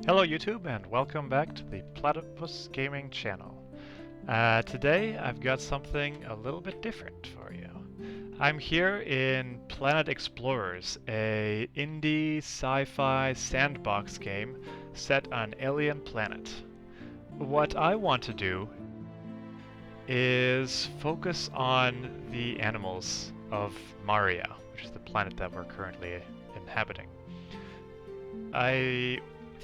Hello YouTube and welcome back to the Platypus Gaming channel. Today I've got something a little bit different for you. I'm here in Planet Explorers, a indie sci-fi sandbox game set on an alien planet. What I want to do is focus on the animals of Maria, which is the planet that we're currently inhabiting. I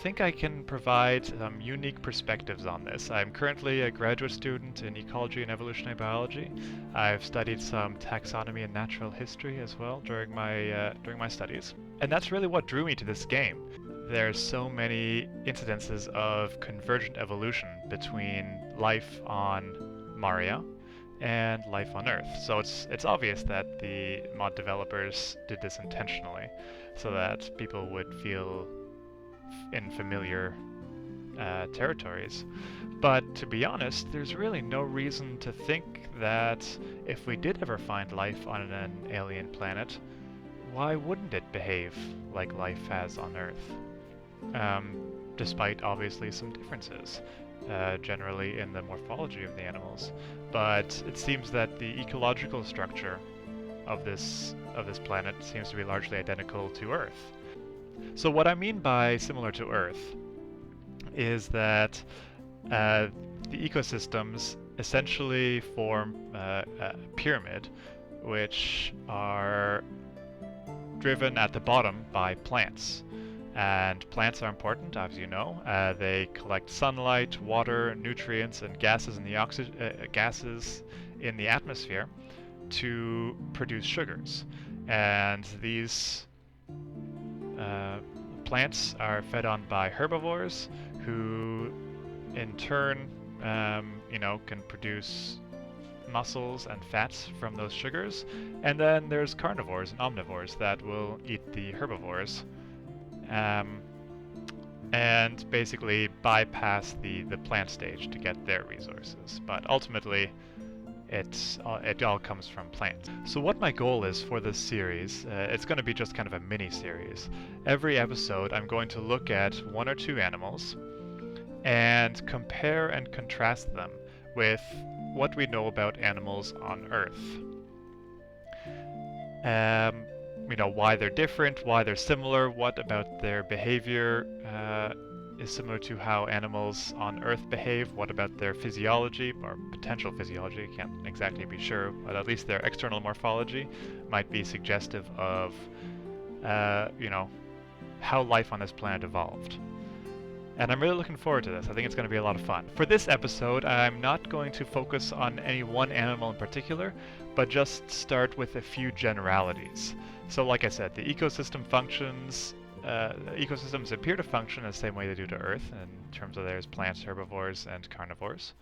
think I can provide some unique perspectives on this. I'm currently a graduate student in ecology and evolutionary biology. I've studied some taxonomy and natural history as well during my studies. And that's really what drew me to this game. There's so many incidences of convergent evolution between life on Maria and life on Earth. So it's obvious that the mod developers did this intentionally so that people would feel in familiar territories. But to be honest, there's really no reason to think that if we did ever find life on an alien planet, why wouldn't it behave like life has on Earth? Despite obviously some differences, generally in the morphology of the animals. But it seems that the ecological structure of this planet seems to be largely identical to Earth. So what I mean by similar to Earth is that the ecosystems essentially form a pyramid, which are driven at the bottom by plants. And plants are important, as you know. They collect sunlight, water, nutrients, and gases in the atmosphere to produce sugars. And these plants are fed on by herbivores, who in turn, can produce muscles and fats from those sugars. And then there's carnivores and omnivores that will eat the herbivores, and basically bypass the plant stage to get their resources. But ultimately, it all comes from plants. So what my goal is for this series, it's going to be just kind of a mini-series. Every episode I'm going to look at one or two animals and compare and contrast them with what we know about animals on Earth. Why they're different, why they're similar, what about their behavior is similar to how animals on Earth behave, what about their physiology, or potential physiology, I can't exactly be sure, but at least their external morphology might be suggestive of, how life on this planet evolved. And I'm really looking forward to this. I think it's going to be a lot of fun. For this episode, I'm not going to focus on any one animal in particular, but just start with a few generalities. So like I said, the ecosystem functions, ecosystems appear to function the same way they do to Earth, in terms of there's plants, herbivores, and carnivores.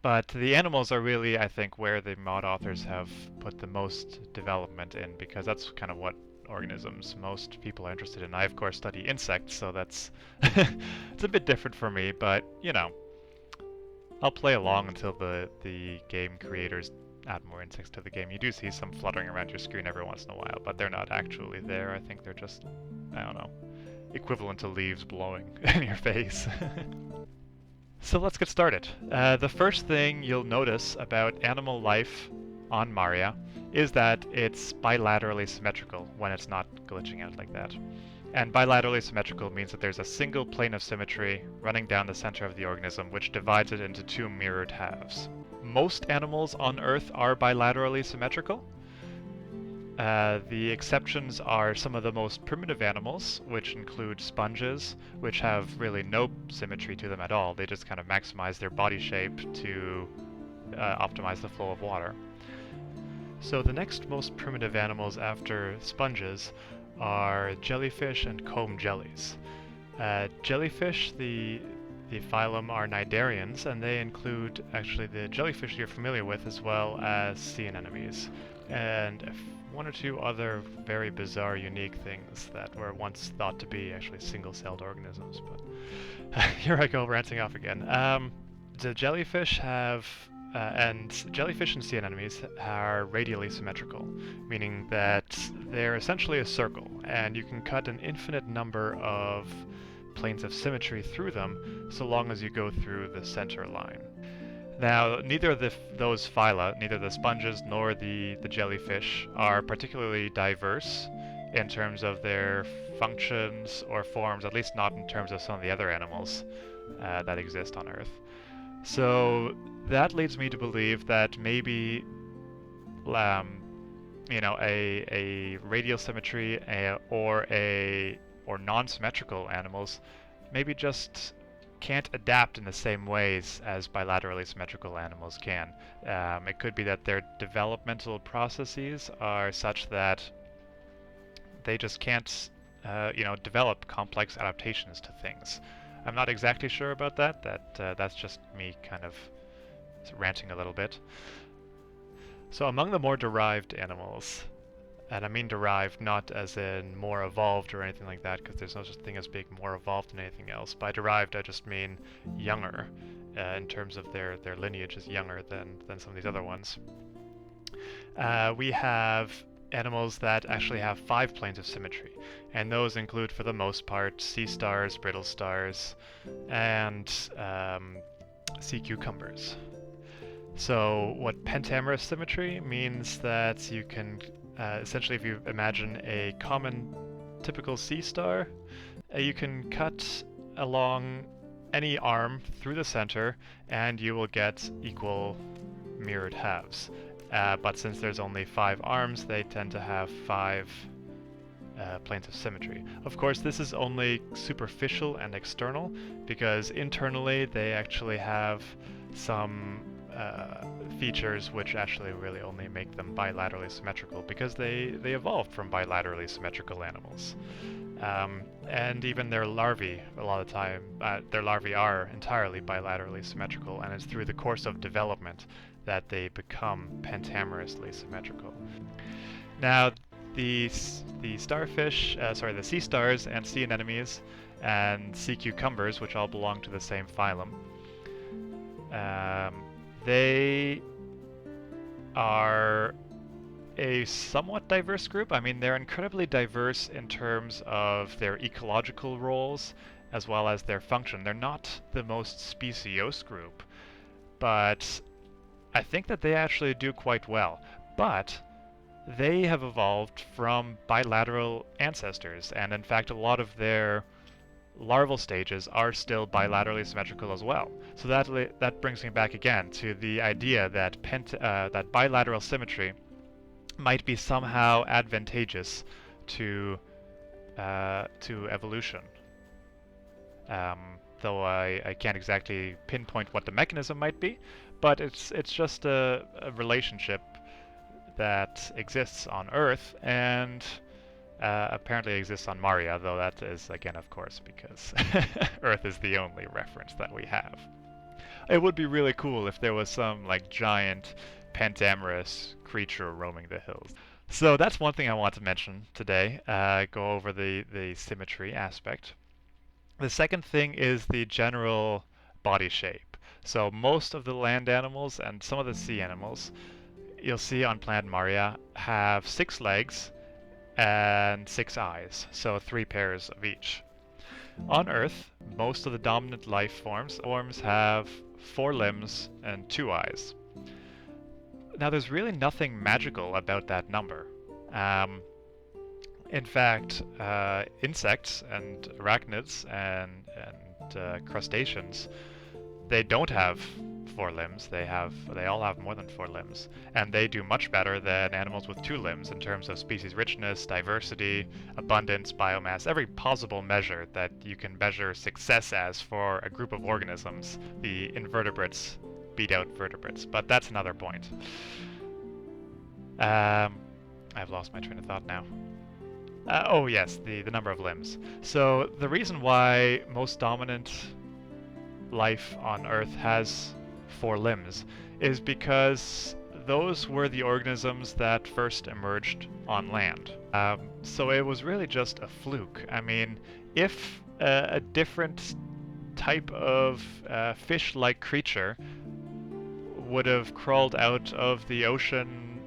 But the animals are really, I think, where the mod authors have put the most development in, because that's kind of what organisms most people are interested in. I, of course, study insects, so that's it's a bit different for me, but, I'll play along until the game creators add more insects to the game. You do see some fluttering around your screen every once in a while, but they're not actually there. I think they're just, I don't know, equivalent to leaves blowing in your face. So let's get started. The first thing you'll notice about animal life on Maria is that it's bilaterally symmetrical when it's not glitching out like that. And bilaterally symmetrical means that there's a single plane of symmetry running down the center of the organism, which divides it into two mirrored halves. Most animals on Earth are bilaterally symmetrical. The exceptions are some of the most primitive animals, which include sponges, which have really no symmetry to them at all. They just kind of maximize their body shape to optimize the flow of water. So the next most primitive animals after sponges are jellyfish and comb jellies. Jellyfish, the phylum, are cnidarians, and they include actually the jellyfish you're familiar with, as well as sea anemones, and one or two other very bizarre, unique things that were once thought to be actually single-celled organisms. But here I go ranting off again. The jellyfish have and jellyfish and sea anemones are radially symmetrical, meaning that they're essentially a circle, and you can cut an infinite number of planes of symmetry through them so long as you go through the center line. Now, neither of those phyla, neither the sponges nor the jellyfish, are particularly diverse in terms of their functions or forms, at least not in terms of some of the other animals that exist on Earth. So that leads me to believe that maybe, a radial symmetry or non-symmetrical animals maybe just can't adapt in the same ways as bilaterally symmetrical animals can. It could be that their developmental processes are such that they just can't, develop complex adaptations to things. I'm not exactly sure about that. That's just me kind of ranting a little bit. So among the more derived animals, and I mean derived not as in more evolved or anything like that, because there's no such thing as being more evolved than anything else. By derived, I just mean younger, in terms of their lineage is younger than some of these other ones. We have animals that actually have 5 planes of symmetry, and those include, for the most part, sea stars, brittle stars, and sea cucumbers. So what pentamerous symmetry means that you can essentially, if you imagine a common typical sea star, you can cut along any arm through the center and you will get equal mirrored halves. But since there's only 5 arms, they tend to have 5 planes of symmetry. Of course, this is only superficial and external, because internally they actually have some features which actually really only make them bilaterally symmetrical, because they evolved from bilaterally symmetrical animals. And even their larvae, a lot of the time, their larvae are entirely bilaterally symmetrical, and it's through the course of development that they become pentamerously symmetrical. Now, the starfish, the sea stars and sea anemones and sea cucumbers, which all belong to the same phylum, they are a somewhat diverse group. I mean, they're incredibly diverse in terms of their ecological roles as well as their function. They're not the most speciose group, but I think that they actually do quite well. But they have evolved from bilateral ancestors, and in fact a lot of their larval stages are still bilaterally symmetrical as well. So that brings me back again to the idea that that bilateral symmetry might be somehow advantageous to evolution. Though I can't exactly pinpoint what the mechanism might be, but it's just a relationship that exists on Earth and apparently exists on Maria, though that is, again, of course, because Earth is the only reference that we have. It would be really cool if there was some, like, giant pentamerous creature roaming the hills. So that's one thing I want to mention today, go over the symmetry aspect. The second thing is the general body shape. So most of the land animals and some of the sea animals you'll see on planet Maria have 6 legs and 6 eyes, so 3 pairs of each. On Earth, most of the dominant life forms have 4 limbs and 2 eyes. Now, there's really nothing magical about that number. In fact, insects and arachnids and crustaceans, they don't have 4 limbs. They all have more than 4 limbs, and they do much better than animals with 2 limbs in terms of species richness, diversity, abundance, biomass, every possible measure that you can measure success as for a group of organisms. The invertebrates beat out vertebrates, but that's another point. I've lost my train of thought now. Oh yes, the number of limbs. So the reason why most dominant life on Earth has 4 limbs is because those were the organisms that first emerged on land. So it was really just a fluke. I mean, if a different type of fish-like creature would have crawled out of the ocean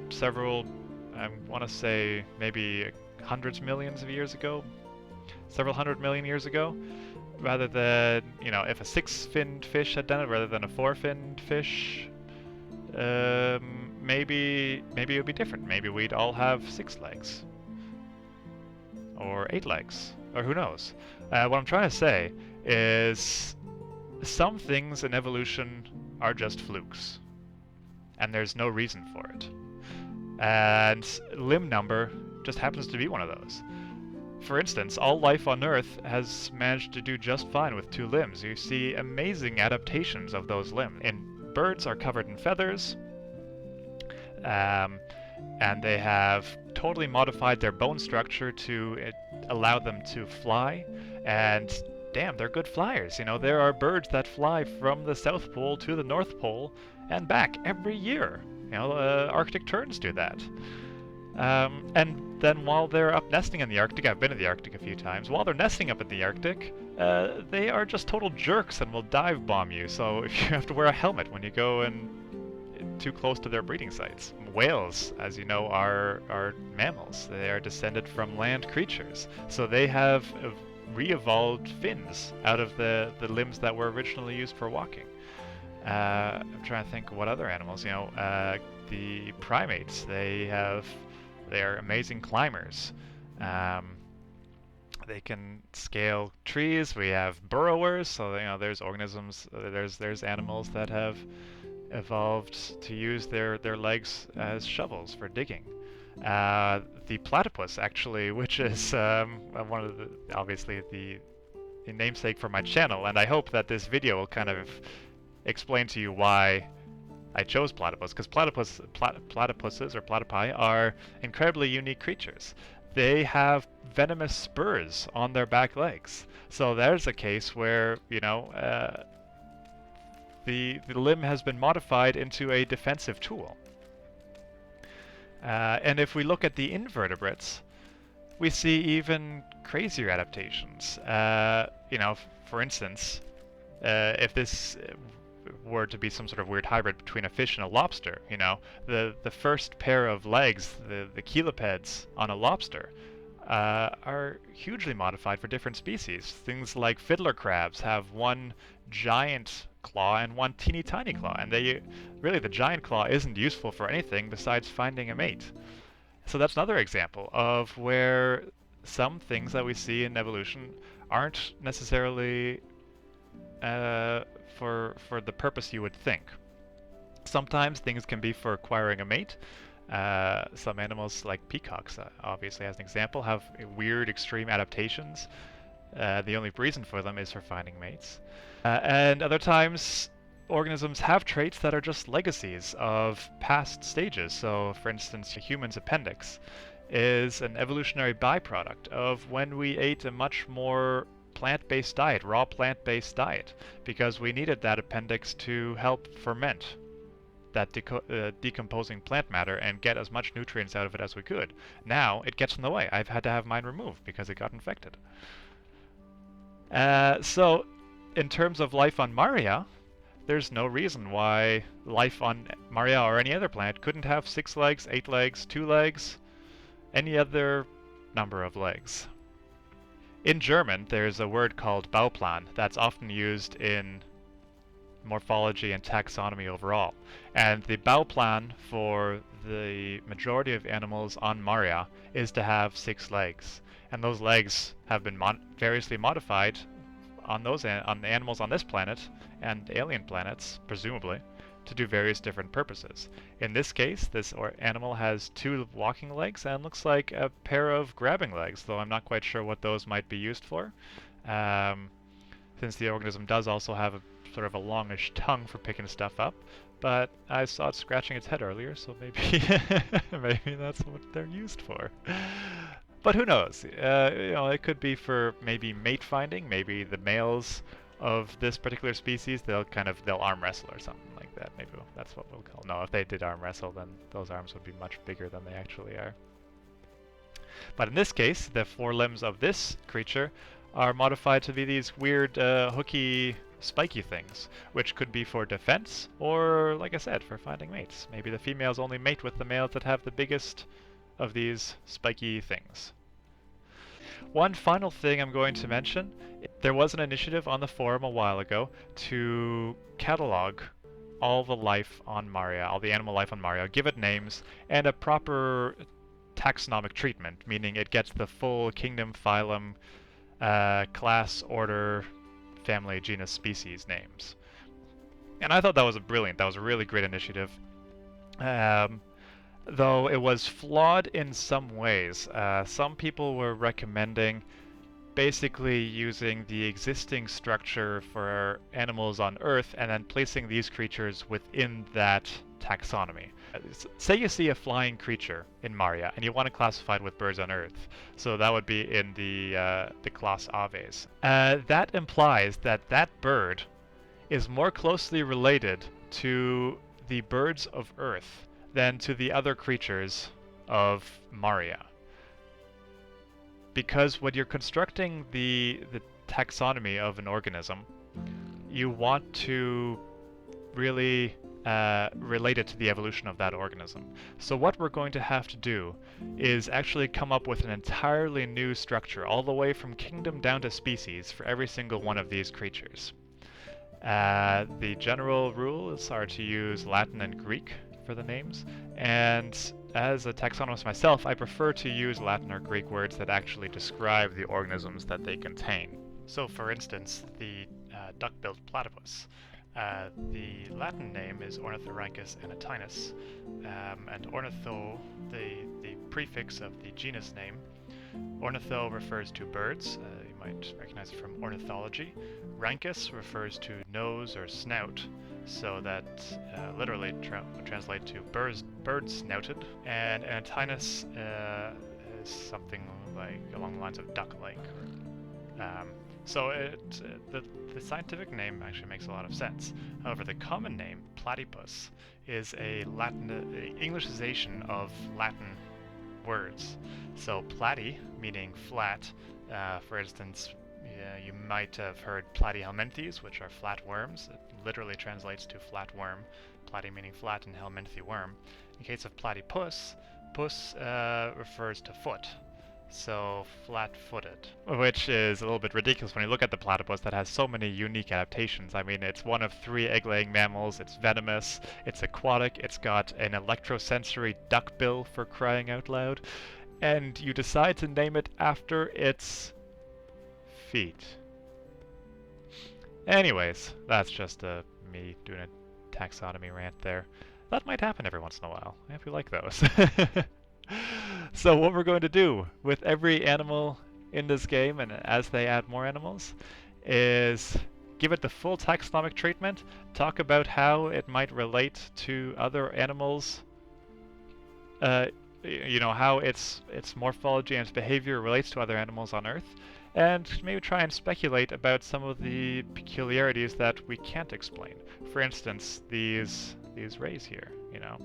several, I want to say maybe hundreds millions of years ago, several 100 million years ago, rather than, if a six-finned fish had done it rather than a four-finned fish. Maybe it would be different. Maybe we'd all have 6 legs. Or 8 legs. Or who knows. What I'm trying to say is some things in evolution are just flukes. And there's no reason for it. And limb number just happens to be one of those. For instance, all life on Earth has managed to do just fine with 2 limbs. You see amazing adaptations of those limbs. Birds are covered in feathers, and they have totally modified their bone structure to allow them to fly, and damn, they're good flyers. There are birds that fly from the South Pole to the North Pole and back every year. Arctic terns do that. And then while they're up nesting in the Arctic, I've been in the Arctic a few times, while they're nesting up in the Arctic, they are just total jerks and will dive bomb you, so if you have to wear a helmet when you go too close to their breeding sites. Whales, as you know, are mammals. They are descended from land creatures, so they have re-evolved fins out of the limbs that were originally used for walking. I'm trying to think what other animals, the primates, they are amazing climbers. They can scale trees. We have burrowers, so there's organisms, there's animals that have evolved to use their legs as shovels for digging. The platypus, actually, which is one of obviously the namesake for my channel, and I hope that this video will kind of explain to you why I chose platypus, because platypuses or platypi are incredibly unique creatures. They have venomous spurs on their back legs. So there's a case where, the limb has been modified into a defensive tool. And if we look at the invertebrates, we see even crazier adaptations. For instance, if this were to be some sort of weird hybrid between a fish and a lobster, the first pair of legs, the chelipeds on a lobster, are hugely modified for different species. Things like fiddler crabs have one giant claw and one teeny tiny claw, and the giant claw isn't useful for anything besides finding a mate. So that's another example of where some things that we see in evolution aren't necessarily for the purpose you would think. Sometimes things can be for acquiring a mate. Some animals, like peacocks, obviously as an example, have weird extreme adaptations. The only reason for them is for finding mates. And other times, organisms have traits that are just legacies of past stages. So, for instance, a human's appendix is an evolutionary byproduct of when we ate a much more plant-based diet, raw plant-based diet, because we needed that appendix to help ferment that decomposing plant matter and get as much nutrients out of it as we could. Now it gets in the way. I've had to have mine removed because it got infected. So in terms of life on Maria, there's no reason why life on Maria or any other planet couldn't have 6 legs, 8 legs, 2 legs, any other number of legs. In German, there's a word called Bauplan that's often used in morphology and taxonomy overall. And the Bauplan for the majority of animals on Maria is to have 6 legs. And those legs have been variously modified on the animals on this planet and alien planets, presumably, to do various different purposes. In this case, this animal has 2 walking legs and looks like a pair of grabbing legs, though I'm not quite sure what those might be used for, since the organism does also have a sort of a longish tongue for picking stuff up. But I saw it scratching its head earlier, so maybe maybe that's what they're used for. But who knows? It could be for maybe mate finding. Maybe the males of this particular species, they'll arm wrestle or something like that. Maybe that's what we'll call. No, if they did arm wrestle, then those arms would be much bigger than they actually are. But in this case, the 4 limbs of this creature are modified to be these weird hooky spiky things, which could be for defense or, like I said, for finding mates. Maybe the females only mate with the males that have the biggest of these spiky things. One final thing I'm going to mention, there was an initiative on the forum a while ago to catalog all the life on Maria, all the animal life on Maria, give it names, and a proper taxonomic treatment, meaning it gets the full kingdom, phylum, class, order, family, genus, species names. And I thought that was that was a really great initiative. Though it was flawed in some ways. Some people were recommending basically using the existing structure for animals on Earth and then placing these creatures within that taxonomy. Say you see a flying creature in Maria and you want to classify it with birds on Earth, so that would be in the class Aves. That implies that that bird is more closely related to the birds of Earth than to the other creatures of Maria. Because when you're constructing the taxonomy of an organism, you want to really relate it to the evolution of that organism. So what we're going to have to do is actually come up with an entirely new structure, all the way from kingdom down to species, for every single one of these creatures. The general rules are to use Latin and Greek for the names, and as a taxonomist myself, I prefer to use Latin or Greek words that actually describe the organisms that they contain. So for instance, the duck-billed platypus. The Latin name is Ornithorhynchus anatinus, and ornitho, the prefix of the genus name. Ornitho refers to birds, you might recognize it from ornithology. Rhynchus refers to nose or snout, so that literally would translate to bird snouted. And anatinus is something like along the lines of duck-like. So the scientific name actually makes a lot of sense. However, the common name, platypus, is a Englishization of Latin words. So platy, meaning flat, for instance, you might have heard platyhelminthes, which are flat worms. It literally translates to flat worm, platy meaning flat and helminthe worm. In case of platypus, pus refers to foot, so flat-footed, which is a little bit ridiculous when you look at the platypus that has so many unique adaptations. I mean, it's one of 3 egg-laying mammals, it's venomous, it's aquatic, it's got an electrosensory duckbill, for crying out loud, and you decide to name it after its feet. Anyways, that's just me doing a taxonomy rant there. That might happen every once in a while. I hope you like those. So what we're going to do with every animal in this game, and as they add more animals, is give it the full taxonomic treatment, talk about how it might relate to other animals, you know, how its morphology and its behavior relates to other animals on Earth, and maybe try and speculate about some of the peculiarities that we can't explain. For instance, these rays here, you know.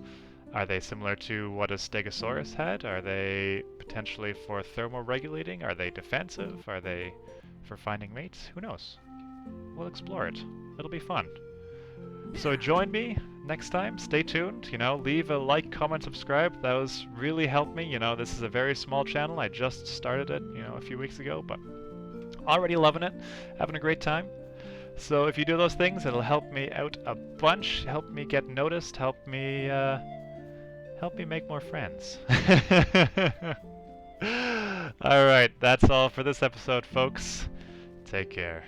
Are they similar to what a Stegosaurus had? Are they potentially for thermoregulating? Are they defensive? Are they for finding mates? Who knows? We'll explore it. It'll be fun. So join me next time. Stay tuned. You know, leave a like, comment, subscribe. Those really help me. You know, this is a very small channel. I just started it, you know, a few weeks ago, but already loving it. Having a great time. So if you do those things, it'll help me out a bunch. Help me get noticed. Help me make more friends. Alright, that's all for this episode, folks. Take care.